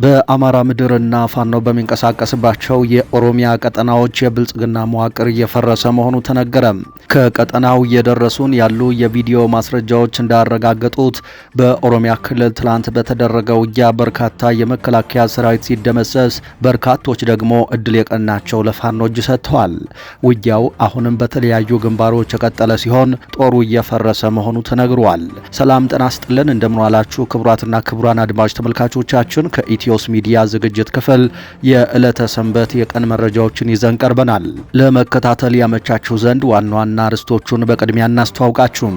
በአማራ ምድርና ፋኖ በሚንቀሳቀስባቸው የኦሮሚያ ቀጠናዎች የብልጽግና መዋቅር እየፈረሰ መሆኑ ተነገረ። ከቀጠናው እየደረሱን ያሉ የቪዲዮ ማስረጃዎች እንዳረጋገጡት በኦሮሚያ ክልል ትላንት በተደረገው ውጊያ በርካታ የመከላከያ ሰራዊት ሲደመሰስ፣ በርካቶች ደግሞ እድል የቀናቸው ለፋኖ እጅ ሰጥተዋል። ውጊያው አሁንም በተለያዩ ግንባሮች የቀጠለ ሲሆን ጦሩ እየፈረሰ መሆኑ ተነግሯል። ሰላም ጤና ይስጥልን፣ እንደምንዋላችሁ ክቡራትና ክቡራን አድማጭ ተመልካቾቻችን ከኢትዮስ ሚዲያ ዝግጅት ክፍል የዕለተ ሰንበት የቀን መረጃዎችን ይዘን ቀርበናል። ለመከታተል ያመቻችሁ ዘንድ ዋና ዋና ርዕሶቹን በቅድሚያ እናስተዋውቃችሁ።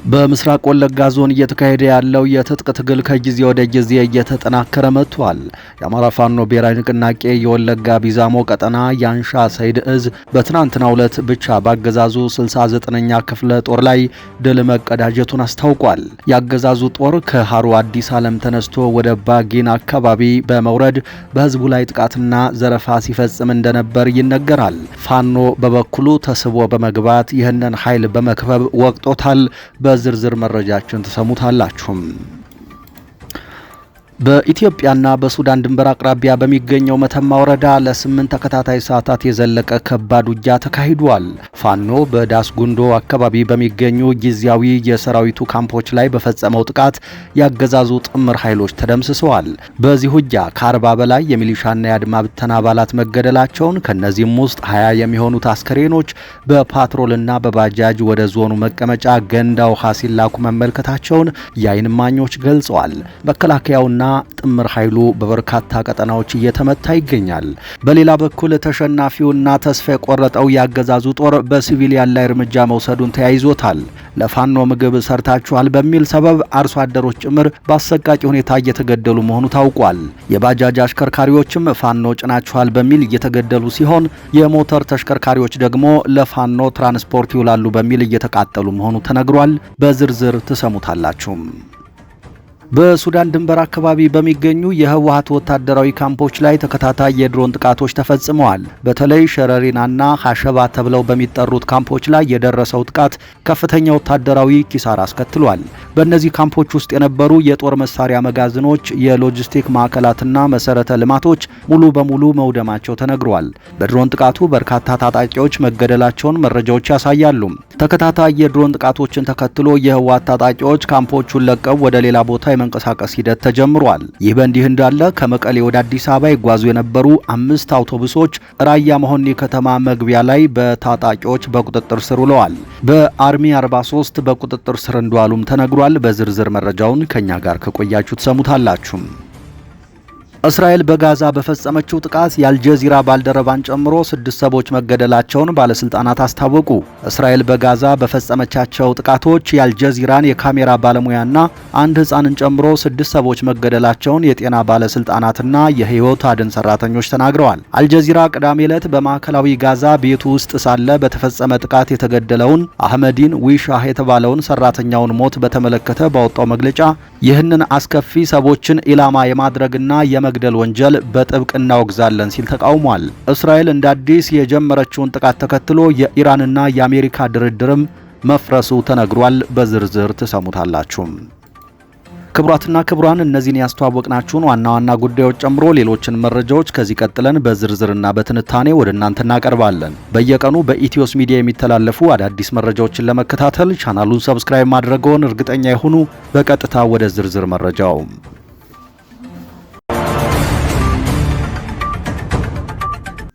በምስራቅ ወለጋ ዞን እየተካሄደ ያለው የትጥቅ ትግል ከጊዜ ወደ ጊዜ እየተጠናከረ መጥቷል። የአማራ ፋኖ ብሔራዊ ንቅናቄ የወለጋ ቢዛሞ ቀጠና ያንሻ ሰይድ እዝ በትናንትናው ዕለት ብቻ ባገዛዙ 69ኛ ክፍለ ጦር ላይ ድል መቀዳጀቱን አስታውቋል። ያገዛዙ ጦር ከሃሩ አዲስ ዓለም ተነስቶ ወደ ባጊን አካባቢ በመውረድ በህዝቡ ላይ ጥቃትና ዘረፋ ሲፈጽም እንደነበር ይነገራል። ፋኖ በበኩሉ ተስቦ በመግባት ይህንን ኃይል በመክበብ ወቅጦታል። በዝርዝር መረጃችን ተሰሙታላችሁ። በኢትዮጵያና በሱዳን ድንበር አቅራቢያ በሚገኘው መተማ ወረዳ ለ8 ተከታታይ ሰዓታት የዘለቀ ከባድ ውጊያ ተካሂዷል። ፋኖ በዳስ ጉንዶ አካባቢ በሚገኙ ጊዜያዊ የሰራዊቱ ካምፖች ላይ በፈጸመው ጥቃት ያገዛዙ ጥምር ኃይሎች ተደምስሰዋል። በዚህ ውጊያ ከ40 በላይ የሚሊሻና የአድማ ብተና አባላት መገደላቸውን፣ ከነዚህም ውስጥ 20 የሚሆኑት አስከሬኖች በፓትሮልና በባጃጅ ወደ ዞኑ መቀመጫ ገንዳ ውሃ ሲላኩ መመልከታቸውን የዓይን እማኞች ገልጸዋል። መከላከያውና ጥምር ኃይሉ በበርካታ ቀጠናዎች እየተመታ ይገኛል። በሌላ በኩል ተሸናፊውና ተስፋ የቆረጠው ያገዛዙ ጦር በሲቪሊያን ላይ እርምጃ መውሰዱን ተያይዞታል። ለፋኖ ምግብ ሰርታችኋል በሚል ሰበብ አርሶ አደሮች ጭምር በአሰቃቂ ሁኔታ እየተገደሉ መሆኑ ታውቋል። የባጃጅ አሽከርካሪዎችም ፋኖ ጭናችኋል በሚል እየተገደሉ ሲሆን፣ የሞተር ተሽከርካሪዎች ደግሞ ለፋኖ ትራንስፖርት ይውላሉ በሚል እየተቃጠሉ መሆኑ ተነግሯል። በዝርዝር ትሰሙታላችሁ። በሱዳን ድንበር አካባቢ በሚገኙ የህወሓት ወታደራዊ ካምፖች ላይ ተከታታይ የድሮን ጥቃቶች ተፈጽመዋል። በተለይ ሸረሪናና ሐሸባ ተብለው በሚጠሩት ካምፖች ላይ የደረሰው ጥቃት ከፍተኛ ወታደራዊ ኪሳራ አስከትሏል። በእነዚህ ካምፖች ውስጥ የነበሩ የጦር መሳሪያ መጋዘኖች፣ የሎጂስቲክ ማዕከላትና መሰረተ ልማቶች ሙሉ በሙሉ መውደማቸው ተነግሯል። በድሮን ጥቃቱ በርካታ ታጣቂዎች መገደላቸውን መረጃዎች ያሳያሉ። ተከታታይ የድሮን ጥቃቶችን ተከትሎ የህወሓት ታጣቂዎች ካምፖቹን ለቀው ወደ ሌላ ቦታ መንቀሳቀስ ሂደት ተጀምሯል። ይህ በእንዲህ እንዳለ ከመቀሌ ወደ አዲስ አበባ ይጓዙ የነበሩ 5 አውቶቡሶች ራያ መሆኒ ከተማ መግቢያ ላይ በታጣቂዎች በቁጥጥር ስር ውለዋል። በአርሚ 43 በቁጥጥር ስር እንደዋሉም ተነግሯል። በዝርዝር መረጃውን ከኛ ጋር ከቆያችሁ ተሰሙታላችሁ። እስራኤል በጋዛ በፈጸመችው ጥቃት የአልጀዚራ ባልደረባን ጨምሮ 6 ሰዎች መገደላቸውን ባለስልጣናት አስታወቁ። እስራኤል በጋዛ በፈጸመቻቸው ጥቃቶች የአልጀዚራን የካሜራ ባለሙያና አንድ ሕፃንን ጨምሮ 6 ሰዎች መገደላቸውን የጤና ባለስልጣናትና የህይወት አድን ሰራተኞች ተናግረዋል። አልጀዚራ ቅዳሜ ዕለት በማዕከላዊ ጋዛ ቤቱ ውስጥ ሳለ በተፈጸመ ጥቃት የተገደለውን አህመዲን ዊሻህ የተባለውን ሰራተኛውን ሞት በተመለከተ ባወጣው መግለጫ ይህንን አስከፊ ሰዎችን ኢላማ የማድረግና መግደል ወንጀል በጥብቅ እናወግዛለን ሲል ተቃውሟል። እስራኤል እንደ አዲስ የጀመረችውን ጥቃት ተከትሎ የኢራንና የአሜሪካ ድርድርም መፍረሱ ተነግሯል። በዝርዝር ትሰሙታላችሁ። ክቡራትና ክቡራን እነዚህን ያስተዋወቅናችሁን ዋና ዋና ጉዳዮች ጨምሮ ሌሎችን መረጃዎች ከዚህ ቀጥለን በዝርዝርና በትንታኔ ወደ እናንተ እናቀርባለን። በየቀኑ በኢትዮስ ሚዲያ የሚተላለፉ አዳዲስ መረጃዎችን ለመከታተል ቻናሉን ሰብስክራይብ ማድረግዎን እርግጠኛ ይሁኑ። በቀጥታ ወደ ዝርዝር መረጃው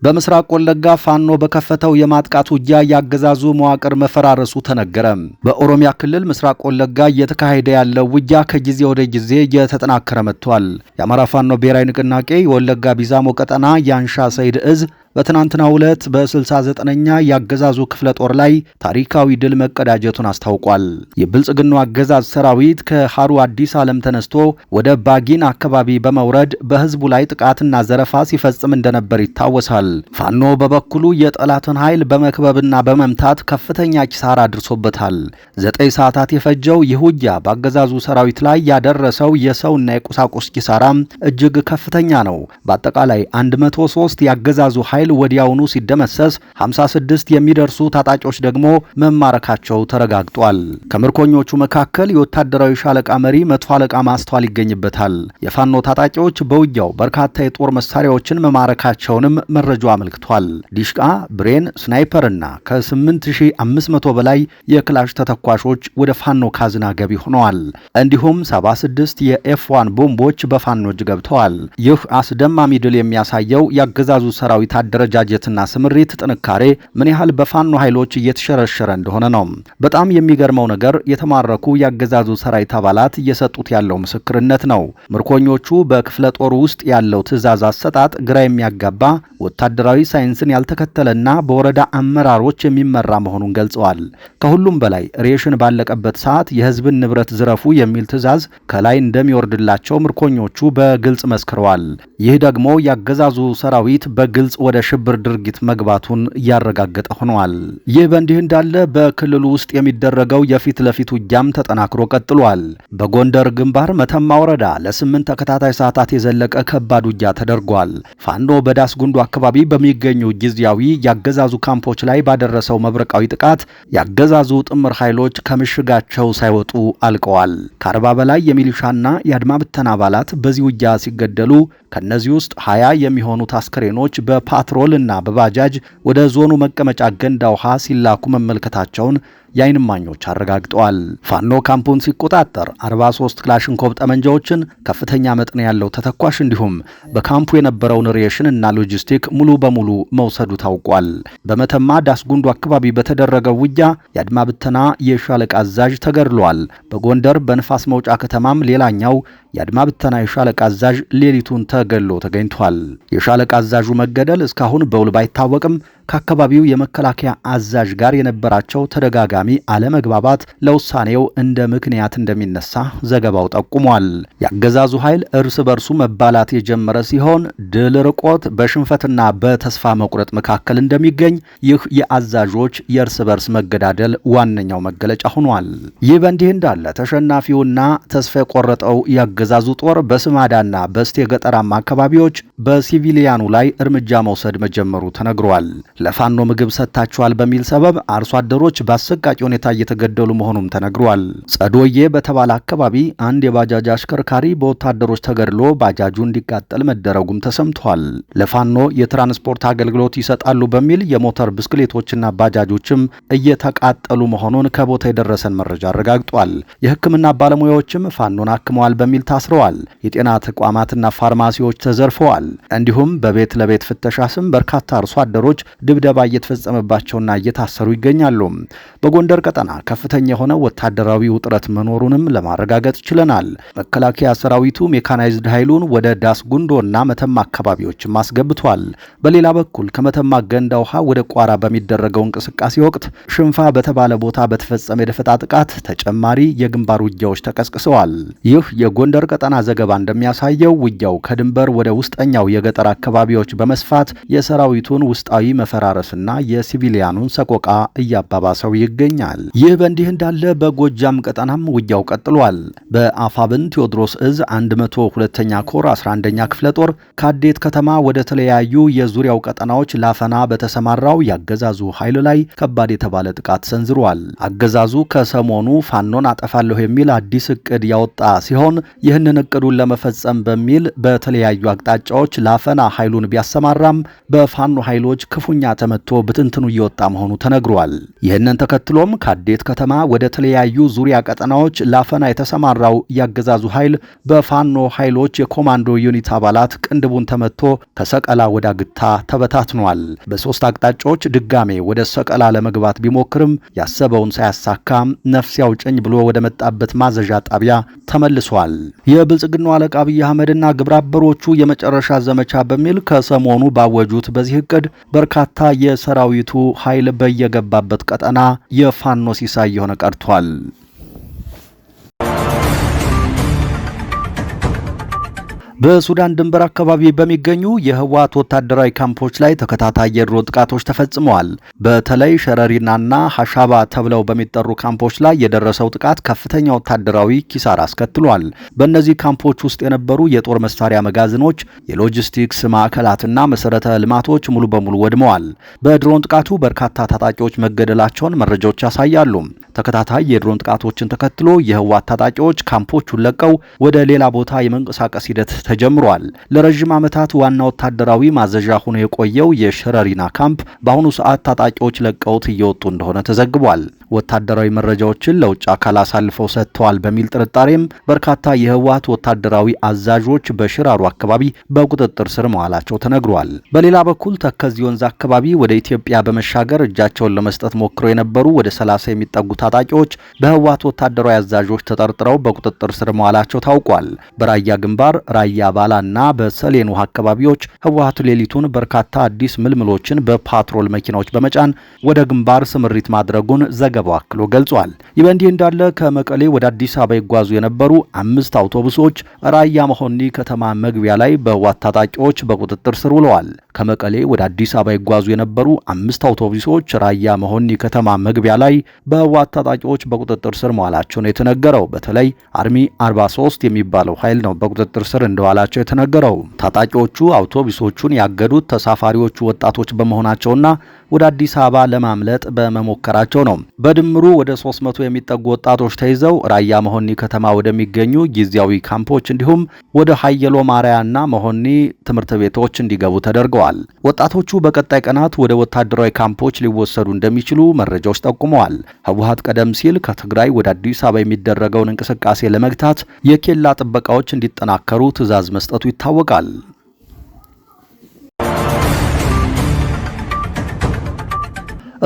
በምስራቅ ወለጋ ፋኖ በከፈተው የማጥቃት ውጊያ ያገዛዙ መዋቅር መፈራረሱ ተነገረ። በኦሮሚያ ክልል ምስራቅ ወለጋ እየተካሄደ ያለው ውጊያ ከጊዜ ወደ ጊዜ እየተጠናከረ መጥቷል። የአማራ ፋኖ ብሔራዊ ንቅናቄ የወለጋ ቢዛሞ ቀጠና ያንሻ ሰይድ እዝ በትናንትናው ዕለት በ69ኛ ያገዛዙ ክፍለ ጦር ላይ ታሪካዊ ድል መቀዳጀቱን አስታውቋል። የብልጽግናው አገዛዝ ሰራዊት ከሃሩ አዲስ ዓለም ተነስቶ ወደ ባጊን አካባቢ በመውረድ በህዝቡ ላይ ጥቃትና ዘረፋ ሲፈጽም እንደነበር ይታወሳል። ፋኖ በበኩሉ የጠላትን ኃይል በመክበብና በመምታት ከፍተኛ ኪሳራ አድርሶበታል። 9 ሰዓታት የፈጀው ይህ ውጊያ በአገዛዙ ሰራዊት ላይ ያደረሰው የሰውና የቁሳቁስ ኪሳራ እጅግ ከፍተኛ ነው። በአጠቃላይ 103 ያገዛዙ ኃይል ኃይል ወዲያውኑ ሲደመሰስ 56 የሚደርሱ ታጣቂዎች ደግሞ መማረካቸው ተረጋግጧል። ከምርኮኞቹ መካከል የወታደራዊ ሻለቃ መሪ መቶ አለቃ ማስተዋል ይገኝበታል። የፋኖ ታጣቂዎች በውጊያው በርካታ የጦር መሳሪያዎችን መማረካቸውንም መረጃው አመልክቷል። ዲሽቃ፣ ብሬን፣ ስናይፐርና ከ8500 በላይ የክላሽ ተተኳሾች ወደ ፋኖ ካዝና ገቢ ሆነዋል። እንዲሁም 76 የኤፍ1 ቦምቦች በፋኖ እጅ ገብተዋል። ይህ አስደማሚ ድል የሚያሳየው የአገዛዙ ሰራዊት አደረጃጀትና ስምሪት ጥንካሬ ምን ያህል በፋኖ ኃይሎች እየተሸረሸረ እንደሆነ ነው። በጣም የሚገርመው ነገር የተማረኩ የአገዛዙ ሰራዊት አባላት እየሰጡት ያለው ምስክርነት ነው። ምርኮኞቹ በክፍለ ጦሩ ውስጥ ያለው ትዕዛዝ አሰጣጥ ግራ የሚያጋባ ወታደራዊ ሳይንስን ያልተከተለና በወረዳ አመራሮች የሚመራ መሆኑን ገልጸዋል። ከሁሉም በላይ ሬሽን ባለቀበት ሰዓት የህዝብን ንብረት ዝረፉ የሚል ትዕዛዝ ከላይ እንደሚወርድላቸው ምርኮኞቹ በግልጽ መስክረዋል። ይህ ደግሞ ያገዛዙ ሰራዊት በግልጽ ወደ ሽብር ድርጊት መግባቱን ያረጋገጠ ሆኗል። ይህ በእንዲህ እንዳለ በክልሉ ውስጥ የሚደረገው የፊት ለፊት ውጊያም ተጠናክሮ ቀጥሏል። በጎንደር ግንባር መተማ ወረዳ ለ8 ተከታታይ ሰዓታት የዘለቀ ከባድ ውጊያ ተደርጓል። ፋኖ በዳስ ጉንዶ አካባቢ በሚገኙ ጊዜያዊ ያገዛዙ ካምፖች ላይ ባደረሰው መብረቃዊ ጥቃት ያገዛዙ ጥምር ኃይሎች ከምሽጋቸው ሳይወጡ አልቀዋል። ከ40 በላይ የሚሊሻና የአድማ ብተና አባላት በዚህ ውጊያ ሲገደሉ ከነዚህ ውስጥ 20 የሚሆኑት አስከሬኖች በፓትሮል እና በባጃጅ ወደ ዞኑ መቀመጫ ገንዳ ውሃ ሲላኩ መመልከታቸውን የዓይን እማኞች አረጋግጠዋል። ፋኖ ካምፑን ሲቆጣጠር 43 ክላሽንኮቭ ጠመንጃዎችን፣ ከፍተኛ መጠን ያለው ተተኳሽ እንዲሁም በካምፑ የነበረውን ሬሽን እና ሎጂስቲክ ሙሉ በሙሉ መውሰዱ ታውቋል። በመተማ ዳስ ጉንዶ አካባቢ በተደረገው ውጊያ የአድማ ብተና የሻለቃ አዛዥ ተገድሏል። በጎንደር በንፋስ መውጫ ከተማም ሌላኛው የአድማ ብተና የሻለቃ አዛዥ ሌሊቱን ተገድሎ ተገኝቷል። የሻለቃ አዛዡ መገደል እስካሁን በውል ባይታወቅም ከአካባቢው የመከላከያ አዛዥ ጋር የነበራቸው ተደጋጋሚ አለመግባባት ለውሳኔው እንደ ምክንያት እንደሚነሳ ዘገባው ጠቁሟል። ያገዛዙ ኃይል እርስ በርሱ መባላት የጀመረ ሲሆን ድል ርቆት በሽንፈትና በተስፋ መቁረጥ መካከል እንደሚገኝ ይህ የአዛዦች የእርስ በርስ መገዳደል ዋነኛው መገለጫ ሆኗል። ይህ በእንዲህ እንዳለ ተሸናፊውና ተስፋ የቆረጠው ያገዛዙ ጦር በስማዳና በስቴ ገጠራማ አካባቢዎች በሲቪሊያኑ ላይ እርምጃ መውሰድ መጀመሩ ተነግሯል። ለፋኖ ምግብ ሰጥታቸዋል በሚል ሰበብ አርሶ አደሮች በአሰቃቂ ሁኔታ እየተገደሉ መሆኑም ተነግሯል። ጸዶዬ በተባለ አካባቢ አንድ የባጃጅ አሽከርካሪ በወታደሮች ተገድሎ ባጃጁ እንዲቃጠል መደረጉም ተሰምቷል። ለፋኖ የትራንስፖርት አገልግሎት ይሰጣሉ በሚል የሞተር ብስክሌቶችና ባጃጆችም እየተቃጠሉ መሆኑን ከቦታ የደረሰን መረጃ አረጋግጧል። የሕክምና ባለሙያዎችም ፋኖን አክመዋል በሚል ታስረዋል። የጤና ተቋማትና ፋርማሲዎች ተዘርፈዋል። እንዲሁም በቤት ለቤት ፍተሻ ስም በርካታ አርሶ አደሮች ድብደባ እየተፈጸመባቸውና እየታሰሩ ይገኛሉ። በጎንደር ቀጠና ከፍተኛ የሆነ ወታደራዊ ውጥረት መኖሩንም ለማረጋገጥ ችለናል። መከላከያ ሰራዊቱ ሜካናይዝድ ኃይሉን ወደ ዳስ ጉንዶና መተማ አካባቢዎችም አስገብቷል። በሌላ በኩል ከመተማ ገንዳ ውሃ ወደ ቋራ በሚደረገው እንቅስቃሴ ወቅት ሽንፋ በተባለ ቦታ በተፈጸመ የደፈጣ ጥቃት ተጨማሪ የግንባር ውጊያዎች ተቀስቅሰዋል። ይህ የጎንደር ቀጠና ዘገባ እንደሚያሳየው ውጊያው ከድንበር ወደ ውስጠኛው የገጠር አካባቢዎች በመስፋት የሰራዊቱን ውስጣዊ መፈራረስና የሲቪሊያኑን ሰቆቃ እያባባሰው ይገኛል። ይህ በእንዲህ እንዳለ በጎጃም ቀጠናም ውጊያው ቀጥሏል። በአፋብን ቴዎድሮስ እዝ 102ኛ ኮር 11ኛ ክፍለ ጦር ከአዴት ከተማ ወደ ተለያዩ የዙሪያው ቀጠናዎች ላፈና በተሰማራው ያገዛዙ ኃይል ላይ ከባድ የተባለ ጥቃት ሰንዝሯል። አገዛዙ ከሰሞኑ ፋኖን አጠፋለሁ የሚል አዲስ እቅድ ያወጣ ሲሆን ይህንን እቅዱን ለመፈጸም በሚል በተለያዩ አቅጣጫዎች ላፈና ኃይሉን ቢያሰማራም በፋኖ ኃይሎች ክፉኛ ተመቶ ብትንትኑ እየወጣ መሆኑ ተነግሯል። ይህንን ተከትሎም ከአዴት ከተማ ወደ ተለያዩ ዙሪያ ቀጠናዎች ላፈና የተሰማራው ያገዛዙ ኃይል በፋኖ ኃይሎች የኮማንዶ ዩኒት አባላት ቅንድቡን ተመቶ ከሰቀላ ወደ አግታ ተበታትኗል። በሶስት አቅጣጫዎች ድጋሜ ወደ ሰቀላ ለመግባት ቢሞክርም ያሰበውን ሳያሳካም ነፍስ ያውጭኝ ብሎ ወደ መጣበት ማዘዣ ጣቢያ ተመልሷል። የብልጽግናው አለቃ አብይ አህመድና ግብረአበሮቹ የመጨረሻ ዘመቻ በሚል ከሰሞኑ ባወጁት በዚህ እቅድ በርካታ የሰራዊቱ ኃይል በየገባበት ቀጠና የፋኖ ሲሳይ የሆነ ቀርቷል። በሱዳን ድንበር አካባቢ በሚገኙ የህወሓት ወታደራዊ ካምፖች ላይ ተከታታይ የድሮን ጥቃቶች ተፈጽመዋል። በተለይ ሸረሪናና ሐሻባ ተብለው በሚጠሩ ካምፖች ላይ የደረሰው ጥቃት ከፍተኛ ወታደራዊ ኪሳራ አስከትሏል። በእነዚህ ካምፖች ውስጥ የነበሩ የጦር መሳሪያ መጋዘኖች፣ የሎጂስቲክስ ማዕከላትና መሰረተ ልማቶች ሙሉ በሙሉ ወድመዋል። በድሮን ጥቃቱ በርካታ ታጣቂዎች መገደላቸውን መረጃዎች ያሳያሉ። ተከታታይ የድሮን ጥቃቶችን ተከትሎ የህወሓት ታጣቂዎች ካምፖቹን ለቀው ወደ ሌላ ቦታ የመንቀሳቀስ ሂደት ተጀምሯል። ለረጅም ዓመታት ዋና ወታደራዊ ማዘዣ ሆኖ የቆየው የሸረሪና ካምፕ በአሁኑ ሰዓት ታጣቂዎች ለቀውት እየወጡ እንደሆነ ተዘግቧል። ወታደራዊ መረጃዎችን ለውጭ አካል አሳልፈው ሰጥተዋል በሚል ጥርጣሬም በርካታ የህወሓት ወታደራዊ አዛዦች በሽራሩ አካባቢ በቁጥጥር ስር መዋላቸው ተነግሯል። በሌላ በኩል ተከዚ ወንዝ አካባቢ ወደ ኢትዮጵያ በመሻገር እጃቸውን ለመስጠት ሞክረው የነበሩ ወደ 30 የሚጠጉ ታጣቂዎች በህወሓት ወታደራዊ አዛዦች ተጠርጥረው በቁጥጥር ስር መዋላቸው ታውቋል። በራያ ግንባር ራያ ባላና በሰሌን ውሃ አካባቢዎች ህወሓት ሌሊቱን በርካታ አዲስ ምልምሎችን በፓትሮል መኪናዎች በመጫን ወደ ግንባር ስምሪት ማድረጉን ዘገባው አክሎ ገልጿል። ይህ በእንዲህ እንዳለ ከመቀሌ ወደ አዲስ አበባ ይጓዙ የነበሩ 5 አውቶቡሶች ራያ መሆኒ ከተማ መግቢያ ላይ በህወሓት ታጣቂዎች በቁጥጥር ስር ውለዋል። ከመቀሌ ወደ አዲስ አበባ ይጓዙ የነበሩ 5 አውቶቡሶች ራያ መሆኒ ከተማ መግቢያ ላይ በህወሓት ታጣቂዎች በቁጥጥር ስር መዋላቸው የተነገረው። በተለይ አርሚ 43 የሚባለው ኃይል ነው በቁጥጥር ስር እንደዋላቸው የተነገረው። ታጣቂዎቹ አውቶቡሶቹን ያገዱት ተሳፋሪዎቹ ወጣቶች በመሆናቸውና ወደ አዲስ አበባ ለማምለጥ በመሞከራቸው ነው። በድምሩ ወደ 300 የሚጠጉ ወጣቶች ተይዘው ራያ መሆኒ ከተማ ወደሚገኙ ጊዜያዊ ካምፖች እንዲሁም ወደ ሀየሎ ማርያና መሆኒ ትምህርት ቤቶች እንዲገቡ ተደርገዋል። ወጣቶቹ በቀጣይ ቀናት ወደ ወታደራዊ ካምፖች ሊወሰዱ እንደሚችሉ መረጃዎች ጠቁመዋል። ህወሓት ቀደም ሲል ከትግራይ ወደ አዲስ አበባ የሚደረገውን እንቅስቃሴ ለመግታት የኬላ ጥበቃዎች እንዲጠናከሩ ትዕዛዝ መስጠቱ ይታወቃል።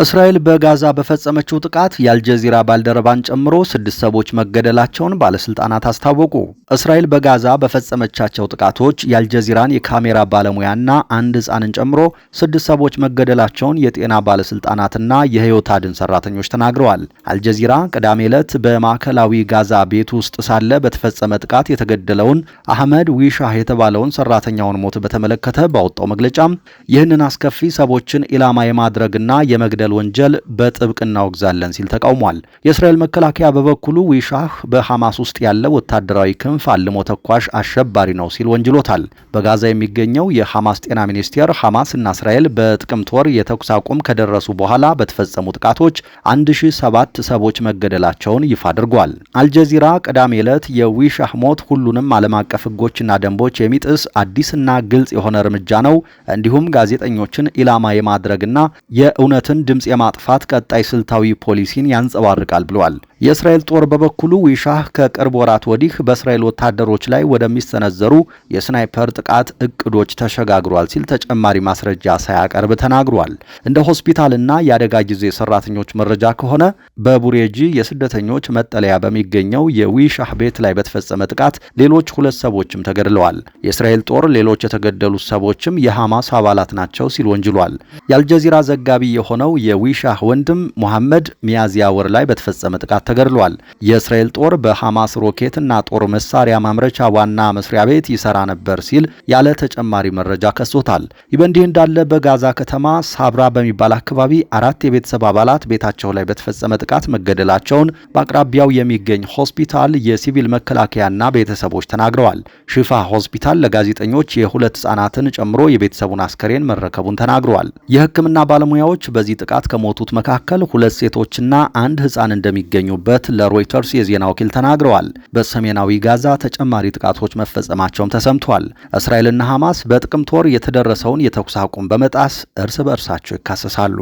እስራኤል በጋዛ በፈጸመችው ጥቃት የአልጀዚራ ባልደረባን ጨምሮ 6 ሰዎች መገደላቸውን ባለስልጣናት አስታወቁ። እስራኤል በጋዛ በፈጸመቻቸው ጥቃቶች የአልጀዚራን የካሜራ ባለሙያና 1 ሕፃንን ጨምሮ 6 ሰዎች መገደላቸውን የጤና ባለስልጣናትና የህይወት አድን ሰራተኞች ተናግረዋል። አልጀዚራ ቅዳሜ ዕለት በማዕከላዊ ጋዛ ቤት ውስጥ ሳለ በተፈጸመ ጥቃት የተገደለውን አህመድ ዊሻህ የተባለውን ሰራተኛውን ሞት በተመለከተ ባወጣው መግለጫም ይህንን አስከፊ ሰዎችን ኢላማ የማድረግና የመግደል ወንጀል በጥብቅ እናወግዛለን ሲል ተቃውሟል። የእስራኤል መከላከያ በበኩሉ ዊሻህ በሐማስ ውስጥ ያለ ወታደራዊ ክንፍ አልሞ ተኳሽ አሸባሪ ነው ሲል ወንጅሎታል። በጋዛ የሚገኘው የሐማስ ጤና ሚኒስቴር ሐማስ እና እስራኤል በጥቅምት ወር የተኩስ አቁም ከደረሱ በኋላ በተፈጸሙ ጥቃቶች 1007 ሰዎች መገደላቸውን ይፋ አድርጓል። አልጀዚራ ቅዳሜ ዕለት የዊሻህ ሞት ሁሉንም ዓለም አቀፍ ሕጎችና ደንቦች የሚጥስ አዲስና ግልጽ የሆነ እርምጃ ነው፣ እንዲሁም ጋዜጠኞችን ኢላማ የማድረግና የእውነትን ድምጽ የማጥፋት ቀጣይ ስልታዊ ፖሊሲን ያንጸባርቃል ብሏል። የእስራኤል ጦር በበኩሉ ዊሻህ ከቅርብ ወራት ወዲህ በእስራኤል ወታደሮች ላይ ወደሚሰነዘሩ የስናይፐር ጥቃት እቅዶች ተሸጋግሯል ሲል ተጨማሪ ማስረጃ ሳያቀርብ ተናግሯል። እንደ ሆስፒታልና የአደጋ ጊዜ ሰራተኞች መረጃ ከሆነ በቡሬጂ የስደተኞች መጠለያ በሚገኘው የዊሻህ ቤት ላይ በተፈጸመ ጥቃት ሌሎች 2 ሰዎችም ተገድለዋል። የእስራኤል ጦር ሌሎች የተገደሉት ሰዎችም የሐማስ አባላት ናቸው ሲል ወንጅሏል። የአልጀዚራ ዘጋቢ የሆነው የዊሻህ ወንድም ሙሐመድ ሚያዚያ ወር ላይ በተፈጸመ ጥቃት ተገድሏል። የእስራኤል ጦር በሐማስ ሮኬትና ጦር መሳሪያ ማምረቻ ዋና መስሪያ ቤት ይሰራ ነበር ሲል ያለ ተጨማሪ መረጃ ከሶታል። ይህ በእንዲህ እንዳለ በጋዛ ከተማ ሳብራ በሚባል አካባቢ 4 የቤተሰብ አባላት ቤታቸው ላይ በተፈጸመ ጥቃት መገደላቸውን በአቅራቢያው የሚገኝ ሆስፒታል የሲቪል መከላከያና ቤተሰቦች ተናግረዋል። ሽፋ ሆስፒታል ለጋዜጠኞች የ2 ሕፃናትን ጨምሮ የቤተሰቡን አስከሬን መረከቡን ተናግረዋል። የሕክምና ባለሙያዎች በዚህ ጥቃት ከሞቱት መካከል 2 ሴቶችና 1 ሕፃን እንደሚገኙበት ለሮይተርስ የዜና ወኪል ተናግረዋል። በሰሜናዊ ጋዛ ተጨማሪ ጥቃቶች መፈጸማቸውም ተሰምቷል። እስራኤልና ሐማስ በጥቅምት ወር የተደረሰውን የተኩስ አቁም በመጣስ እርስ በእርሳቸው ይካሰሳሉ።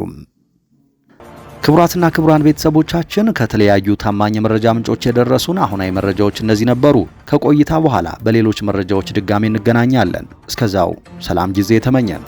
ክቡራትና ክቡራን ቤተሰቦቻችን ከተለያዩ ታማኝ የመረጃ ምንጮች የደረሱን አሁናዊ መረጃዎች እነዚህ ነበሩ። ከቆይታ በኋላ በሌሎች መረጃዎች ድጋሚ እንገናኛለን። እስከዛው ሰላም ጊዜ ተመኘን።